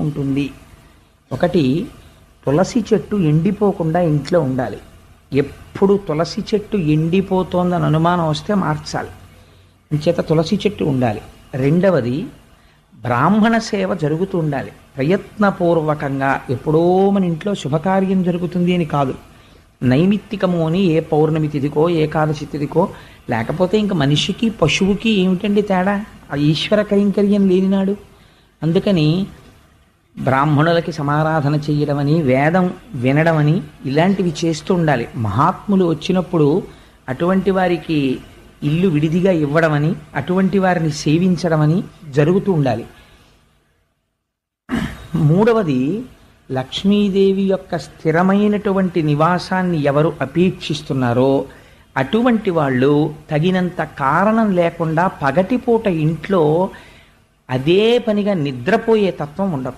ఉంటుంది. ఒకటి, తులసి చెట్టు ఎండిపోకుండా ఇంట్లో ఉండాలి. ఎప్పుడు తులసి చెట్టు ఎండిపోతోందని అనుమానం వస్తే మార్చాలి. అంచేత తులసి చెట్టు ఉండాలి. రెండవది, బ్రాహ్మణ సేవ జరుగుతూ ఉండాలి. ప్రయత్నపూర్వకంగా ఎప్పుడో మన ఇంట్లో శుభకార్యం జరుగుతుంది అని కాదు, నైమిత్తికము అని ఏ పౌర్ణమి తిథికో ఏకాదశి తిథికో, లేకపోతే ఇంక మనిషికి పశువుకి ఏమిటండి తేడా? ఆ ఈశ్వర కైంకర్యం లేనినాడు. అందుకని బ్రాహ్మణులకి సమారాధన చేయడమని, వేదం వినడమని ఇలాంటివి చేస్తూ ఉండాలి. మహాత్ములు వచ్చినప్పుడు అటువంటి వారికి ఇల్లు విడిదిగా ఇవ్వడమని, అటువంటి వారిని సేవించడమని జరుగుతూ ఉండాలి. మూడవది, లక్ష్మీదేవి యొక్క స్థిరమైనటువంటి నివాసాన్ని ఎవరు అపేక్షిస్తున్నారో అటువంటి వాళ్ళు తగినంత కారణం లేకుండా పగటిపూట ఇంట్లో అదే పనిగా నిద్రపోయే తత్వం ఉండకూడదు.